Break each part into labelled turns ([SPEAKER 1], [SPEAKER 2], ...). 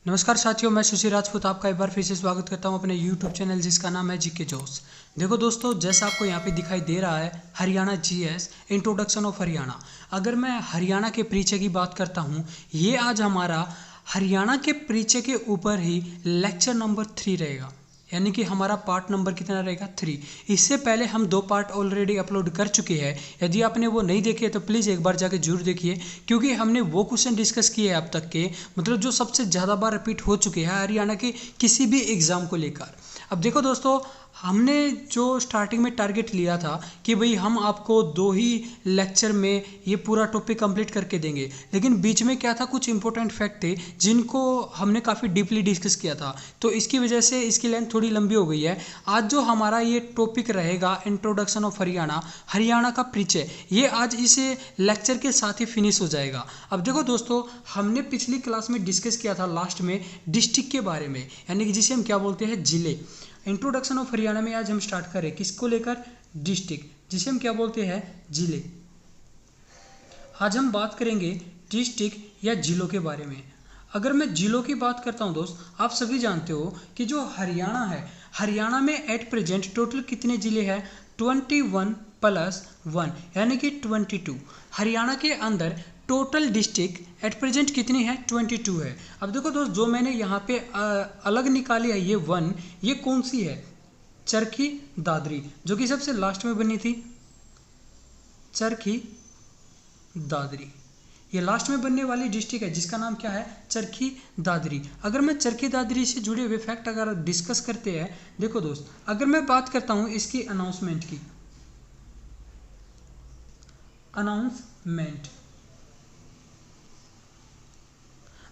[SPEAKER 1] नमस्कार साथियों, मैं सुशील राजपूत आपका एक बार फिर से स्वागत करता हूं अपने YouTube चैनल जिसका नाम है जीके जोश। देखो दोस्तों, जैसा आपको यहां पे दिखाई दे रहा है Haryana GS introduction of Haryana. अगर मैं हरियाणा के परिचय की बात करता हूं, ये आज हमारा हरियाणा के परिचय के ऊपर ही लेक्चर नंबर 3 रहेगा, यानी कि हमारा पार्ट नंबर कितना रहेगा 3। इससे पहले हम 2 पार्ट ऑलरेडी अपलोड कर चुके हैं। यदि आपने वो नहीं देखे तो प्लीज़ एक बार जाके जरूर देखिए, क्योंकि हमने वो क्वेश्चन डिस्कस किए हैं अब तक के, मतलब जो सबसे ज़्यादा बार रिपीट हो चुके हैं हरियाणा के किसी भी एग्ज़ाम को लेकर। अब देखो दोस्तों, हमने जो स्टार्टिंग में टारगेट लिया था कि भाई हम आपको 2 ही लेक्चर में ये पूरा टॉपिक कंप्लीट करके देंगे, लेकिन बीच में क्या था, कुछ इंपॉर्टेंट फैक्ट थे जिनको हमने काफ़ी डीपली डिस्कस किया था, तो इसकी वजह से इसकी लेंथ थोड़ी लंबी हो गई है। आज जो हमारा ये टॉपिक रहेगा इंट्रोडक्शन ऑफ हरियाणा, हरियाणा का परिचय, ये आज इस लेक्चर के साथ ही फिनिश हो जाएगा। अब देखो दोस्तों, हमने पिछली क्लास में डिस्कस किया था लास्ट में डिस्ट्रिक्ट के बारे में, यानी कि जिसे हम क्या बोलते हैं, जिले। इंट्रोडक्शन ऑफ हरियाणा में आज हम स्टार्ट करें किसको लेकर, डिस्ट्रिक्ट, जिसे हम क्या बोलते हैं, जिले। आज हम बात करेंगे डिस्ट्रिक्ट या जिलों के बारे में। अगर मैं जिलों की बात करता हूं दोस्त, आप सभी जानते हो कि जो हरियाणा है, हरियाणा में एट प्रेजेंट टोटल कितने जिले हैं, 21 + 1 यानी कि 22। हरियाणा के अंदर टोटल डिस्ट्रिक्ट एट प्रेजेंट कितनी है, 22 है। अब देखो दोस्त, जो मैंने यहाँ पे अलग निकाली है ये 1, ये कौन सी है, चरखी दादरी, जो कि सबसे लास्ट में बनी थी, चरखी दादरी। ये लास्ट में बनने वाली डिस्ट्रिक्ट है जिसका नाम क्या है, चरखी दादरी। अगर मैं चरखी दादरी से जुड़े हुए फैक्ट अगर डिस्कस करते हैं, देखो दोस्त, अगर मैं बात करता हूँ इसकी अनाउंसमेंट की, अनाउंसमेंट,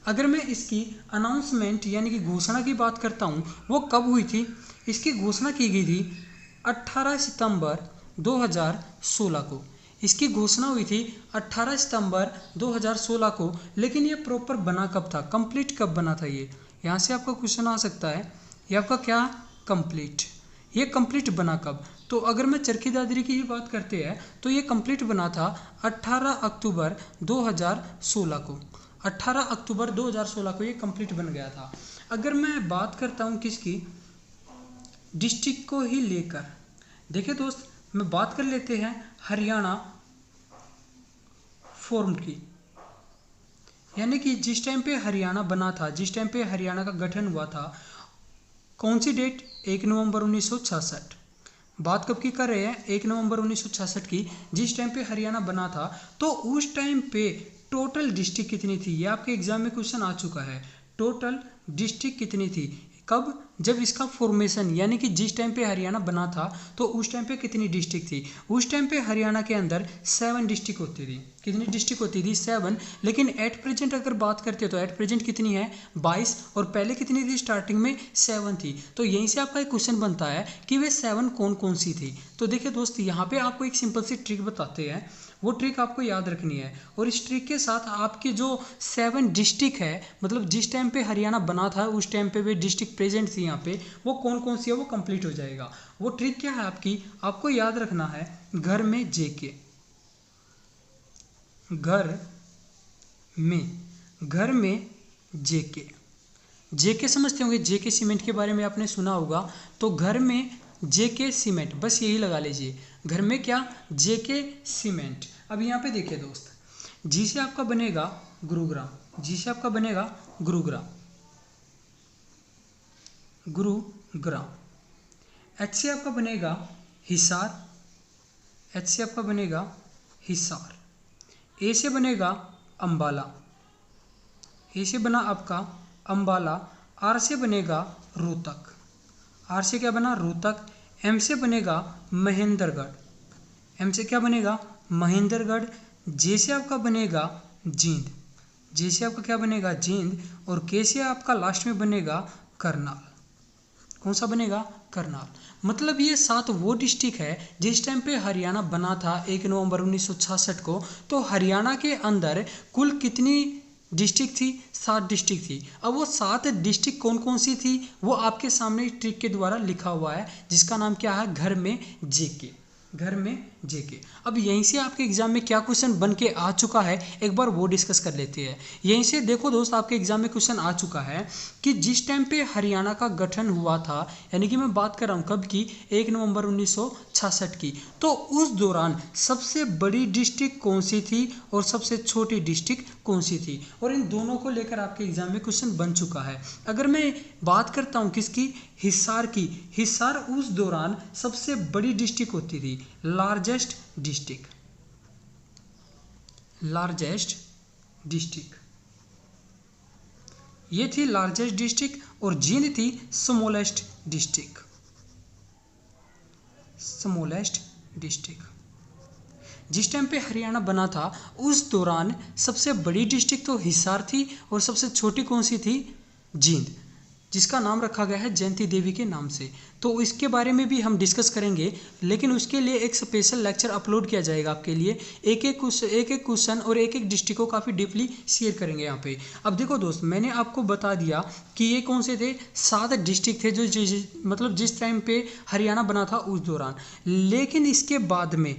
[SPEAKER 1] अगर मैं इसकी अनाउंसमेंट यानी कि घोषणा की बात करता हूँ, वो कब हुई थी, इसकी घोषणा की गई थी 18 सितंबर 2016 को। इसकी घोषणा हुई थी 18 सितंबर 2016 को, लेकिन ये प्रॉपर बना कब था, कंप्लीट कब बना था, ये यहाँ से आपका क्वेश्चन आ सकता है, ये आपका क्या, कंप्लीट, ये कंप्लीट बना कब। तो अगर मैं चरखी दादरी की ही बात करते हैं तो ये कंप्लीट बना था 18 अक्टूबर 2016 को। 18 अक्टूबर 2016 को ये कंप्लीट बन गया था। अगर मैं बात करता हूँ किसकी, डिस्ट्रिक्ट को ही लेकर, देखिए दोस्त, मैं बात कर लेते हैं हरियाणा फॉर्म की, यानी कि जिस टाइम पे हरियाणा बना था, जिस टाइम पे हरियाणा का गठन हुआ था, कौन सी डेट, 1 नवंबर 1966। बात कब की कर रहे हैं, 1 नवंबर 1966 की, जिस टाइम पे हरियाणा बना था। तो उस टाइम पे टोटल डिस्ट्रिक्ट कितनी थी, ये आपके एग्जाम में क्वेश्चन आ चुका है, टोटल डिस्ट्रिक्ट कितनी थी, कब, जब इसका फॉर्मेशन, यानी कि जिस टाइम पे हरियाणा बना था तो उस टाइम पे कितनी डिस्ट्रिक्ट थी। उस टाइम पे हरियाणा के अंदर 7 डिस्ट्रिक्ट होती थी। कितनी डिस्ट्रिक्ट होती थी, 7। लेकिन एट प्रेजेंट अगर बात करते हैं तो एट प्रेजेंट कितनी है, 22, और पहले कितनी थी, स्टार्टिंग में 7 थी। तो यहीं से आपका एक क्वेश्चन बनता है कि वे 7 कौन कौन सी थी। तो देखिए दोस्त, यहाँ पे आपको एक सिंपल सी ट्रिक बताते हैं, वो ट्रिक आपको याद रखनी है, और इस ट्रिक के साथ आपकी जो 7 डिस्ट्रिक्ट है, मतलब जिस टाइम पे हरियाणा बना था उस टाइम पे वे डिस्ट्रिक्ट प्रेजेंट थी यहाँ पे, वो कौन कौन सी है वो कंप्लीट हो जाएगा। वो ट्रिक क्या है आपकी, आपको याद रखना है, घर में जेके, घर में जेके, जेके समझते होंगे, जेके सीमेंट के बारे में आपने सुना होगा, तो घर में जेके सीमेंट, बस यही लगा लीजिए, घर में क्या, जेके सीमेंट। अब यहाँ पे देखिए दोस्त, जी से आपका बनेगा गुरुग्राम, जी से आपका बनेगा गुरुग्राम, एच से आपका बनेगा हिसार, एच से आपका बनेगा हिसार, ए से बनेगा अंबाला, ए से बना आपका अंबाला, आर से बनेगा रोहतक, आर से क्या बना, रोहतक, एम से बनेगा महेंद्रगढ़, एम से क्या बनेगा, महेंद्रगढ़, जे से आपका बनेगा जींद, जे से आपका क्या बनेगा, जींद, और के से आपका लास्ट में बनेगा करनाल। कौन सा बनेगा, करनाल। मतलब ये 7 वो डिस्ट्रिक्ट है जिस टाइम पे हरियाणा बना था 1 नवंबर 1966 को। तो हरियाणा के अंदर कुल कितनी डिस्ट्रिक्ट थी, 7 डिस्ट्रिक्ट थी। अब वो 7 डिस्ट्रिक्ट कौन कौन सी थी वो आपके सामने ट्रिक के द्वारा लिखा हुआ है, जिसका नाम क्या है, घर में जेके, घर में जेके। अब यहीं से आपके एग्जाम में क्या क्वेश्चन बन के आ चुका है एक बार वो डिस्कस कर लेते हैं। यहीं से देखो दोस्त, आपके एग्जाम में क्वेश्चन आ चुका है कि जिस टाइम पे हरियाणा का गठन हुआ था, यानी कि मैं बात कर रहा हूँ कब की, 1 नवंबर 1966 की, तो उस दौरान सबसे बड़ी डिस्ट्रिक्ट कौन सी थी और सबसे छोटी डिस्ट्रिक्ट कौन सी थी, और इन दोनों को लेकर आपके एग्जाम में क्वेश्चन बन चुका है। अगर मैं बात करता हूँ किसकी, हिसार की, हिसार उस दौरान सबसे बड़ी डिस्ट्रिक्ट होती थी, लार्जेस्ट डिस्ट्रिक्ट, लार्जेस्ट डिस्ट्रिक्ट ये थी लार्जेस्ट डिस्ट्रिक्ट, और जींद थी स्मॉलेस्ट डिस्ट्रिक्ट, स्मॉलेस्ट डिस्ट्रिक्ट। जिस टाइम पे हरियाणा बना था उस दौरान सबसे बड़ी डिस्ट्रिक्ट तो हिसार थी और सबसे छोटी कौन सी थी, जींद, जिसका नाम रखा गया है जयंती देवी के नाम से। तो इसके बारे में भी हम डिस्कस करेंगे, लेकिन उसके लिए एक स्पेशल लेक्चर अपलोड किया जाएगा आपके लिए। एक एक क्वेश्चन और एक एक डिस्ट्रिक्ट को काफ़ी डीपली शेयर करेंगे यहाँ पे। अब देखो दोस्त, मैंने आपको बता दिया कि ये कौन से थे, 7 डिस्ट्रिक्ट थे जो मतलब जिस टाइम पे हरियाणा बना था उस दौरान। लेकिन इसके बाद में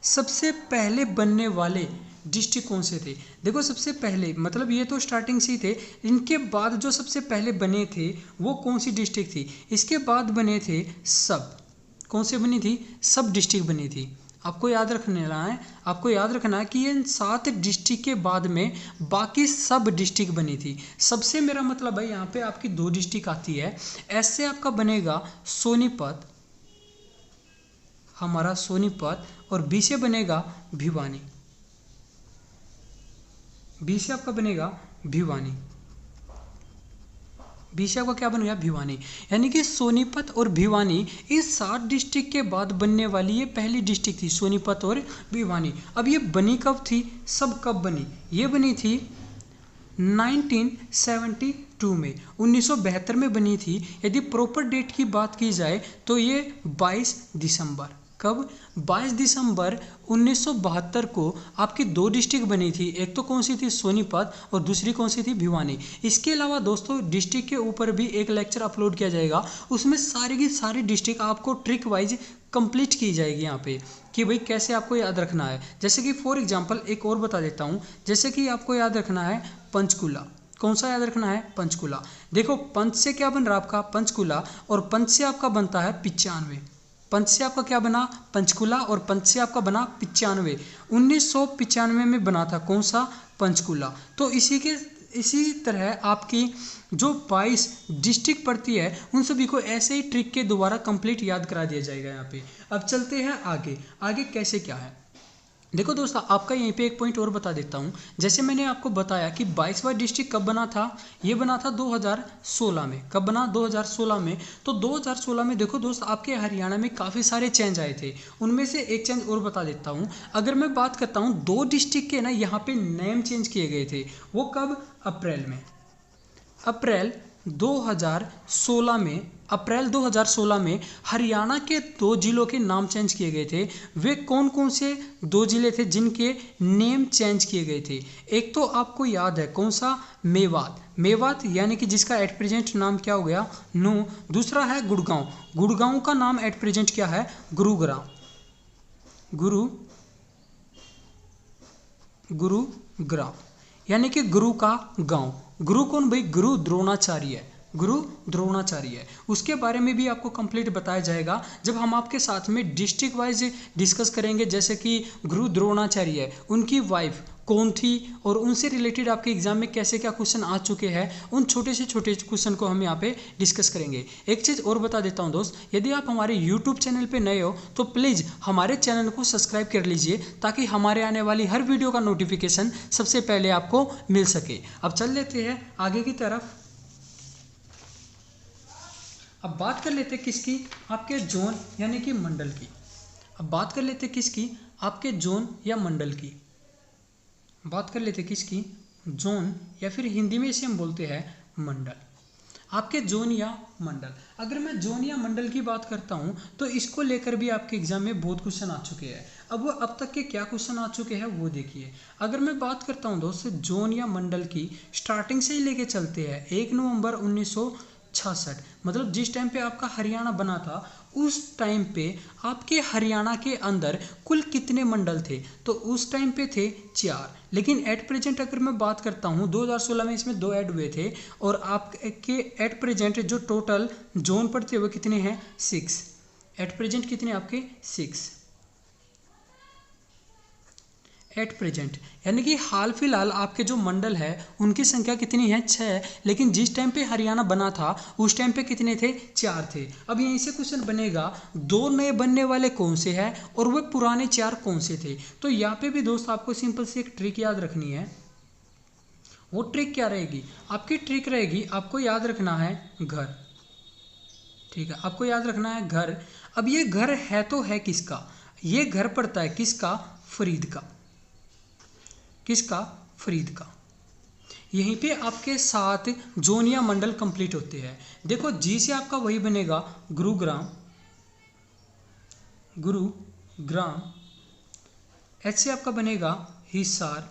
[SPEAKER 1] सबसे पहले बनने वाले डिस्ट्रिक्ट कौन से थे, देखो सबसे पहले, मतलब ये तो स्टार्टिंग से ही थे, इनके बाद जो सबसे पहले बने थे वो कौन सी डिस्ट्रिक्ट थी, इसके बाद बने थे सब, कौन से बनी थी, सब डिस्ट्रिक्ट बनी थी। आपको याद रखना है, आपको याद रखना है कि इन 7 डिस्ट्रिक्ट के बाद में बाकी सब डिस्ट्रिक्ट बनी थी। सबसे मेरा मतलब है यहाँ पे आपकी 2 डिस्ट्रिक्ट आती है, ऐसे आपका बनेगा सोनीपत, हमारा सोनीपत, और बी से बनेगा भिवानी, बी से आपका बनेगा भिवानी, बी से आपका क्या बन गया, भिवानी। यानी कि सोनीपत और भिवानी इस 7 डिस्ट्रिक्ट के बाद बनने वाली ये पहली डिस्ट्रिक्ट थी, सोनीपत और भिवानी। अब ये बनी कब थी, सब कब बनी, ये बनी थी 1972 में, 1972 में बनी थी। यदि प्रॉपर डेट की बात की जाए तो ये 22 दिसंबर, कब, 22 दिसंबर 1972 को आपकी 2 डिस्ट्रिक्ट बनी थी, एक तो कौन सी थी, सोनीपत, और दूसरी कौन सी थी, भिवानी। इसके अलावा दोस्तों डिस्ट्रिक्ट के ऊपर भी एक लेक्चर अपलोड किया जाएगा, उसमें सारी की सारी डिस्ट्रिक्ट आपको ट्रिक वाइज कंप्लीट की जाएगी यहाँ पे, कि भाई कैसे आपको याद रखना है। जैसे कि फॉर एग्जांपल एक और बता देता हूँ, जैसे कि आपको याद रखना है पंचकुला, कौन सा याद रखना है, पंचकुला। देखो पंच से क्या बन रहा है आपका, पंचकुला, और पंच से आपका बनता है 95, पंच से आपका क्या बना, पंचकुला, और पंच से आपका बना 95, 1995 में बना था कौन सा, पंचकुला। तो इसी तरह आपकी जो 22 डिस्ट्रिक्ट पड़ती है उन सभी को ऐसे ही ट्रिक के द्वारा कंप्लीट याद करा दिया जाएगा यहाँ पे। अब चलते हैं आगे, आगे कैसे क्या है। देखो दोस्तों, आपका यहीं पे एक पॉइंट और बता देता हूँ। जैसे मैंने आपको बताया कि 22वां डिस्ट्रिक्ट कब बना था, ये बना था 2016 में। कब बना, 2016 में। तो 2016 में देखो दोस्त, आपके हरियाणा में काफ़ी सारे चेंज आए थे, उनमें से एक चेंज और बता देता हूँ। अगर मैं बात करता हूँ 2 डिस्ट्रिक्ट के ना यहाँ पे नेम चेंज किए गए थे, वो कब, अप्रैल में, अप्रैल 2016 में, अप्रैल 2016 में हरियाणा के 2 जिलों के नाम चेंज किए गए थे। वे कौन कौन से 2 जिले थे जिनके नेम चेंज किए गए थे, एक तो आपको याद है कौन सा, मेवात, मेवात यानी कि जिसका एट प्रेजेंट नाम क्या हो गया, नू। दूसरा है गुड़गांव, गुड़गांव का नाम एट प्रेजेंट क्या है, गुरुग्राम, गुरुग्राम यानी कि गुरु का गांव। गुरु कौन भाई, गुरु द्रोणाचार्य, गुरु द्रोणाचार्य। उसके बारे में भी आपको कंप्लीट बताया जाएगा जब हम आपके साथ में डिस्ट्रिक्ट वाइज डिस्कस करेंगे। जैसे कि गुरु द्रोणाचार्य, उनकी वाइफ कौन थी और उनसे रिलेटेड आपके एग्जाम में कैसे क्या क्वेश्चन आ चुके हैं, उन छोटे से छोटे क्वेश्चन को हम यहाँ पे डिस्कस करेंगे। एक चीज़ और बता देता हूँ दोस्त, यदि आप हमारे यूट्यूब चैनल पे नए हो तो प्लीज़ हमारे चैनल को सब्सक्राइब कर लीजिए, ताकि हमारे आने वाली हर वीडियो का नोटिफिकेशन सबसे पहले आपको मिल सके। अब चल लेते हैं आगे की तरफ। अब बात कर लेते किसकी, आपके जोन यानी कि मंडल की। अब बात कर लेते किसकी, आपके जोन या मंडल की। बात कर लेते किसकी, जोन, या फिर हिंदी में इसे हम बोलते हैं मंडल। आपके जोन या मंडल, अगर मैं जोन या मंडल की बात करता हूं तो इसको लेकर भी आपके एग्जाम में बहुत क्वेश्चन आ चुके हैं। अब वो अब तक के क्या क्वेश्चन आ चुके हैं वो देखिए। अगर मैं बात करता हूं दोस्त जोन या मंडल की, स्टार्टिंग से ही लेके चलते हैं 1 नवंबर 66। मतलब जिस टाइम पे आपका हरियाणा बना था उस टाइम पे आपके हरियाणा के अंदर कुल कितने मंडल थे, तो उस टाइम पे थे 4। लेकिन एट प्रेजेंट अगर मैं बात करता हूँ 2016 में इसमें 2 ऐड हुए थे, और आपके एट प्रेजेंट जो टोटल जोन पड़ते हुए कितने हैं 6। एट प्रेजेंट कितने आपके 6 एट प्रेजेंट, यानी कि हाल फिलहाल आपके जो मंडल है उनकी संख्या कितनी है 6। लेकिन जिस टाइम पे हरियाणा बना था उस टाइम पे कितने थे 4 थे। अब यहीं से क्वेश्चन बनेगा 2 नए बनने वाले कौन से हैं और वे पुराने 4 कौन से थे। तो यहाँ पे भी दोस्त आपको सिंपल सी एक ट्रिक याद रखनी है। वो ट्रिक क्या रहेगी, आपकी ट्रिक रहेगी, आपको याद रखना है घर। ठीक है, आपको याद रखना है घर। अब ये घर है तो है किसका, ये घर पड़ता है किसका, फरीद का। किसका, फरीद का। यहीं पे आपके 7 जोन या मंडल कंप्लीट होते हैं। देखो जी से आपका वही बनेगा गुरुग्राम, गुरुग्राम। एच से आपका बनेगा हिसार,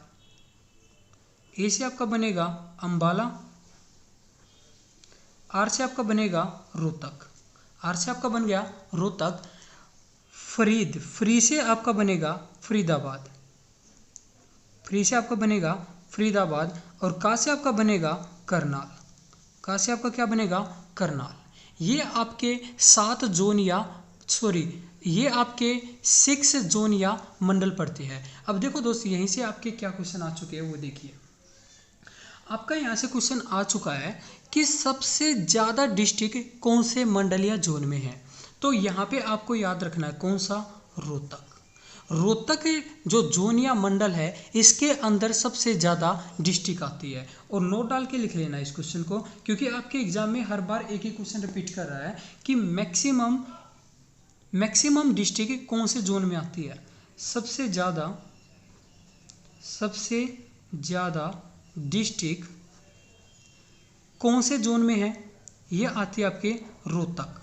[SPEAKER 1] ए से आपका बनेगा अंबाला, आर से आपका बनेगा रोहतक। आर से आपका बन गया रोहतक। फरीद, फ्री से आपका बनेगा फरीदाबाद, फ्री से आपका बनेगा फरीदाबाद। और का से आपका बनेगा करनाल, का से आपका क्या बनेगा करनाल। ये आपके 7 जोन या ये आपके 6 जोन या मंडल पड़ते हैं। अब देखो दोस्त यहीं से आपके क्या क्वेश्चन आ चुके हैं वो देखिए। आपका यहाँ से क्वेश्चन आ चुका है कि सबसे ज़्यादा डिस्ट्रिक्ट कौन से मंडल या जोन में है। तो यहाँ पे आपको याद रखना है कौन सा, रोहतक। रोहतक जो जोन या मंडल है इसके अंदर सबसे ज़्यादा डिस्ट्रिक्ट आती है। और नोट डाल के लिख लेना इस क्वेश्चन को, क्योंकि आपके एग्जाम में हर बार एक ही क्वेश्चन रिपीट कर रहा है कि मैक्सिमम डिस्ट्रिक्ट कौन से जोन में आती है। सबसे ज़्यादा डिस्ट्रिक्ट कौन से जोन में है, ये आती है आपके रोहतक।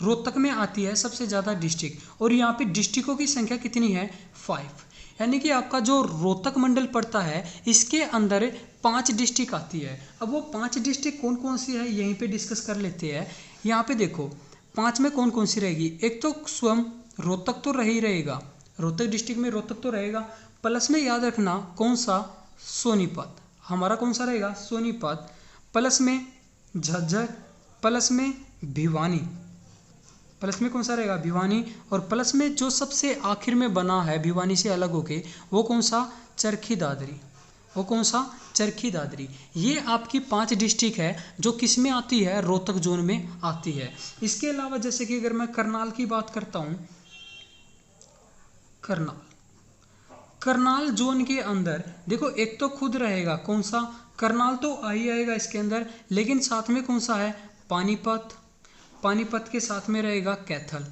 [SPEAKER 1] रोहतक में आती है सबसे ज़्यादा डिस्ट्रिक्ट। और यहाँ पे डिस्ट्रिक्टों की संख्या कितनी है 5। यानी कि आपका जो रोहतक मंडल पड़ता है इसके अंदर 5 डिस्ट्रिक्ट आती है। अब वो 5 डिस्ट्रिक्ट कौन कौन सी है यहीं पे डिस्कस कर लेते हैं। यहाँ पे देखो 5 में कौन कौन सी रहेगी। एक तो स्वयं रोहतक तो रह ही रहेगा, रोहतक डिस्ट्रिक्ट में रोहतक तो रहेगा। प्लस में याद रखना कौन सा, सोनीपत। हमारा कौन सा रहेगा सोनीपत। प्लस में झज्जर, प्लस में भिवानी, प्लस में कौन सा रहेगा भिवानी। और प्लस में जो सबसे आखिर में बना है भिवानी से अलग होके वो कौन सा, चरखी दादरी। वो कौन सा, चरखी दादरी। ये आपकी 5 डिस्ट्रिक्ट है जो किस में आती है, रोहतक जोन में आती है। इसके अलावा जैसे कि अगर मैं करनाल की बात करता हूँ, करनाल जोन के अंदर देखो एक तो खुद रहेगा कौन सा, करनाल तो आ ही आएगा इसके अंदर। लेकिन साथ में कौन सा है, पानीपत। पानीपत के साथ में रहेगा कैथल,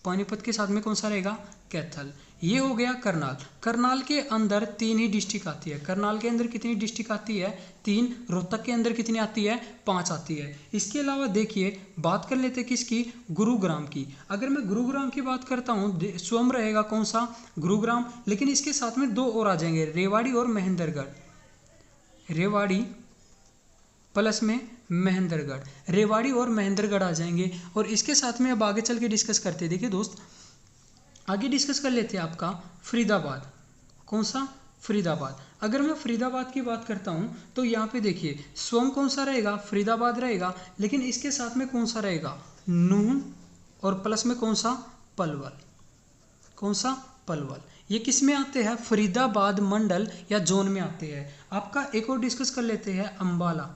[SPEAKER 1] पानीपत के साथ में कौन सा रहेगा, कैथल। ये हो गया करनाल। करनाल के अंदर 3 ही डिस्ट्रिक्ट आती है। करनाल के अंदर कितनी डिस्ट्रिक्ट आती है, 3। रोहतक के अंदर कितनी आती है, 5 आती है। इसके अलावा देखिए बात कर लेते हैं किसकी, गुरुग्राम की। अगर मैं गुरुग्राम की बात करता हूँ स्वयं रहेगा कौन सा, गुरुग्राम। लेकिन इसके साथ में 2 और आ जाएंगे, रेवाड़ी और महेंद्रगढ़। रेवाड़ी प्लस में महेंद्रगढ़, रेवाड़ी और महेंद्रगढ़ आ जाएंगे। और इसके साथ में अब आगे चल के डिस्कस करते हैं। देखिए दोस्त आगे डिस्कस कर लेते हैं आपका फरीदाबाद। कौन सा, फरीदाबाद। अगर मैं फरीदाबाद की बात करता हूँ तो यहाँ पे देखिए स्वयं कौन सा रहेगा, फरीदाबाद रहेगा। लेकिन इसके साथ में कौन सा रहेगा, नूह। और प्लस में कौन सा, पलवल। कौन सा, पलवल। ये किस में आते हैं, फरीदाबाद मंडल या जोन में आते हैं। आपका एक और डिस्कस कर लेते हैं अंबाला।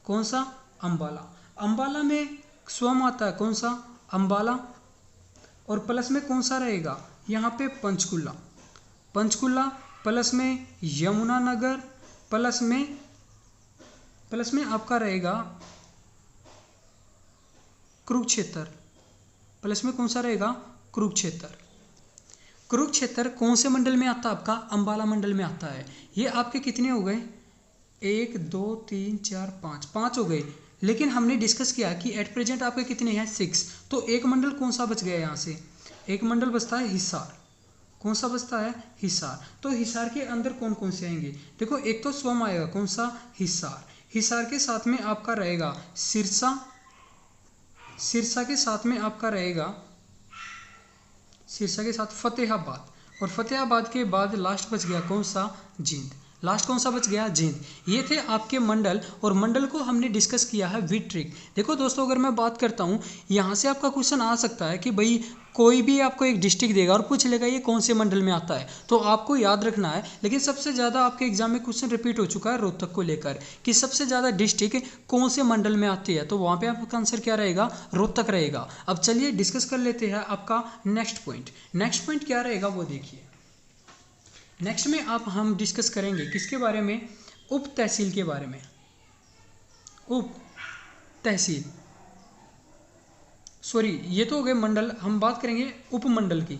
[SPEAKER 1] कौन सा, अंबाला। अंबाला में स्वयं आता है कौन सा, अंबाला। और प्लस में कौन सा रहेगा यहाँ पे, पंचकुला। पंचकुला प्लस में यमुनानगर, प्लस में आपका रहेगा कुरुक्षेत्र। प्लस में कौन सा रहेगा, कुरुक्षेत्र। कुरुक्षेत्र कौन से मंडल में आता है आपका, अंबाला मंडल में आता है। ये आपके कितने हो गए, 1 2 3 4 5 हो गए। लेकिन हमने डिस्कस किया कि एट प्रेजेंट आपके कितने हैं 6। तो एक मंडल कौन सा बच गया यहाँ से, एक मंडल बचता है हिसार। कौन सा बचता है, हिसार। तो हिसार के अंदर कौन कौन से आएंगे, देखो एक तो स्वयं आएगा कौन सा, हिसार। हिसार के साथ में आपका रहेगा सिरसा, सिरसा के साथ में आपका रहेगा, सिरसा के साथ फतेहाबाद, और फतेहाबाद के बाद लास्ट बच गया कौन सा, जींद। लास्ट कौन सा बच गया, जींद। ये थे आपके मंडल, और मंडल को हमने डिस्कस किया है विद ट्रिक। देखो दोस्तों, अगर मैं बात करता हूँ, यहाँ से आपका क्वेश्चन आ सकता है कि भाई कोई भी आपको एक डिस्ट्रिक्ट देगा और पूछ लेगा ये कौन से मंडल में आता है, तो आपको याद रखना है। लेकिन सबसे ज़्यादा आपके एग्जाम में क्वेश्चन रिपीट हो चुका है रोहतक को लेकर कि सबसे ज़्यादा डिस्ट्रिक्ट कौन से मंडल में आती है, तो वहाँ पे आपका आंसर क्या रहेगा, रोहतक रहेगा। अब चलिए डिस्कस कर लेते हैं आपका नेक्स्ट पॉइंट। नेक्स्ट पॉइंट क्या रहेगा वो देखिए। नेक्स्ट में आप हम डिस्कस करेंगे किसके बारे में, उप तहसील के बारे में। उप तहसील, सॉरी ये तो हो गए मंडल, हम बात करेंगे उपमंडल की।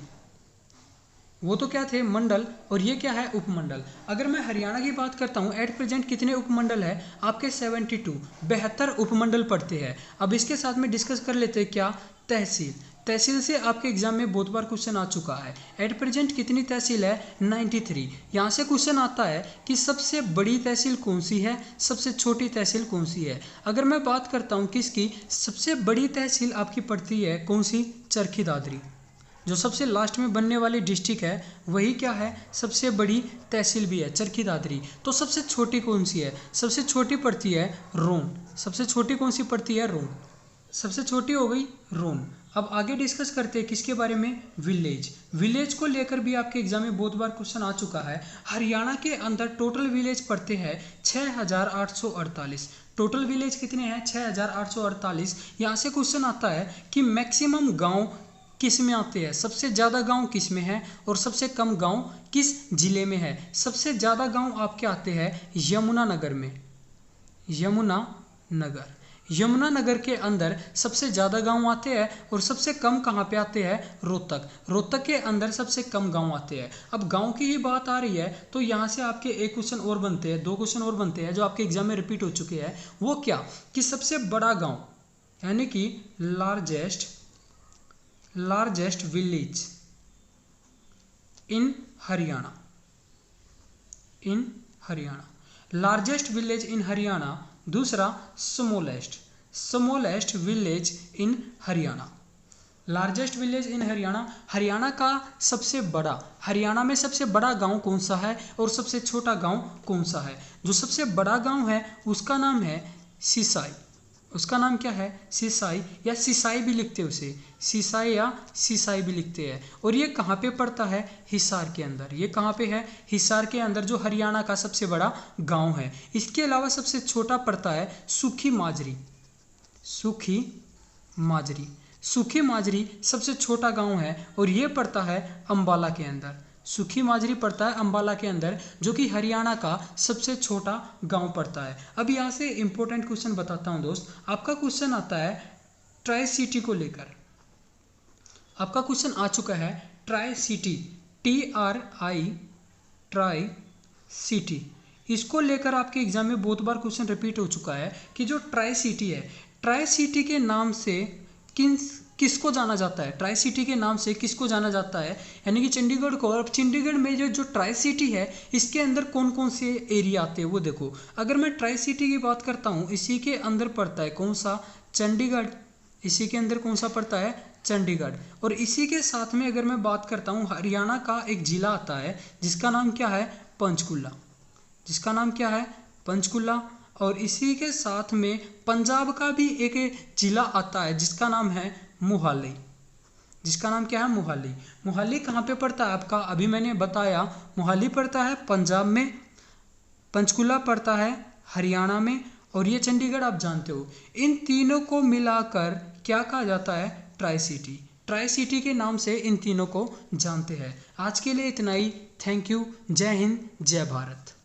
[SPEAKER 1] वो तो क्या थे, मंडल, और ये क्या है, उपमंडल। अगर मैं हरियाणा की बात करता हूँ, एट प्रेजेंट कितने उपमंडल है आपके, 72, 72 उपमंडल पड़ते हैं। अब इसके साथ में डिस्कस कर लेते हैं क्या, तहसील। तहसील से आपके एग्जाम में बहुत बार क्वेश्चन आ चुका है। एट प्रेजेंट कितनी तहसील है, 93। यहाँ से क्वेश्चन आता है कि सबसे बड़ी तहसील कौन सी है, सबसे छोटी तहसील कौन सी है। अगर मैं बात करता हूँ किसकी, सबसे बड़ी तहसील आपकी पड़ती है कौन सी, चरखी दादरी। जो सबसे लास्ट में बनने वाली डिस्ट्रिक्ट है वही क्या है, सबसे बड़ी तहसील भी है, चरखी दादरी। तो सबसे छोटी कौन सी है, सबसे छोटी पड़ती है रोन। सबसे छोटी कौन सी पड़ती है, रोन। सबसे छोटी हो गई रोन। अब आगे डिस्कस करते हैं किसके बारे में, विलेज। विलेज को लेकर भी आपके एग्जाम में बहुत बार क्वेश्चन आ चुका है। हरियाणा के अंदर टोटल विलेज पड़ते हैं 6848। टोटल विलेज कितने हैं, 6848। यहाँ से क्वेश्चन आता है कि मैक्सिमम गांव किस में आते हैं, सबसे ज़्यादा गांव किस में है और सबसे कम गांव किस जिले में है। सबसे ज़्यादा गांव आपके आते हैं यमुनानगर में, यमुनानगर। यमुनानगर के अंदर सबसे ज़्यादा गांव आते हैं और सबसे कम कहाँ पे आते हैं, रोहतक। रोहतक के अंदर सबसे कम गांव आते हैं। अब गांव की ही बात आ रही है तो यहाँ से आपके एक क्वेश्चन और बनते हैं, दो क्वेश्चन और बनते हैं जो आपके एग्जाम में रिपीट हो चुके हैं। वो क्या कि सबसे बड़ा गाँव यानी कि largest village in Haryana, largest village in Haryana. दूसरा smallest village in Haryana. Largest village in Haryana, Haryana का सबसे बड़ा, हरियाणा में सबसे बड़ा गांव कौन सा है और सबसे छोटा गांव कौन सा है। जो सबसे बड़ा गांव है उसका नाम है सिसाई। उसका नाम क्या है, सिसाई, या सिसाई भी लिखते हैं उसे, सिसाई या सिसाई भी लिखते हैं। और ये कहाँ पे पड़ता है, हिसार के अंदर। ये कहाँ पे है, हिसार के अंदर, जो हरियाणा का सबसे बड़ा गांव है। इसके अलावा सबसे छोटा पड़ता है सुखी माजरी। सुखी माजरी सबसे छोटा गांव है और ये पड़ता है अंबाला के अंदर। सुखी माजरी पड़ता है अंबाला के अंदर, जो कि हरियाणा का सबसे छोटा गांव पड़ता है। अब यहाँ से इंपॉर्टेंट क्वेश्चन बताता हूँ दोस्त। आपका क्वेश्चन आता है ट्राई सिटी को लेकर। आपका क्वेश्चन आ चुका है ट्राई सिटी, ट्राई सिटी। इसको लेकर आपके एग्जाम में बहुत बार क्वेश्चन रिपीट हो चुका है कि जो ट्राई सिटी है, ट्राई सिटी के नाम से किसको जाना जाता है, ट्राई सिटी के नाम से किसको जाना जाता है, यानी कि चंडीगढ़ को। और चंडीगढ़ में जो ट्राई सिटी है इसके अंदर कौन कौन से एरिया आते हैं वो देखो। अगर मैं ट्राई सिटी की बात करता हूँ, इसी के अंदर पड़ता है कौन सा, चंडीगढ़। इसी के अंदर कौन सा पड़ता है, चंडीगढ़। और इसी के साथ में अगर मैं बात करता हूँ, हरियाणा का एक जिला आता है जिसका नाम क्या है, पंचकुला। जिसका नाम क्या है, पंचकुला। और इसी के साथ में पंजाब का भी एक जिला आता है जिसका नाम है मोहाली। जिसका नाम क्या है, मोहाली। मोहाली कहाँ पे पड़ता है आपका, अभी मैंने बताया, मोहाली पड़ता है पंजाब में, पंचकुला पड़ता है हरियाणा में, और ये चंडीगढ़ आप जानते हो। इन तीनों को मिलाकर क्या कहा जाता है, ट्राई सिटी। ट्राई सिटी के नाम से इन तीनों को जानते हैं। आज के लिए इतना ही। Thank you. जय हिंद, जय भारत।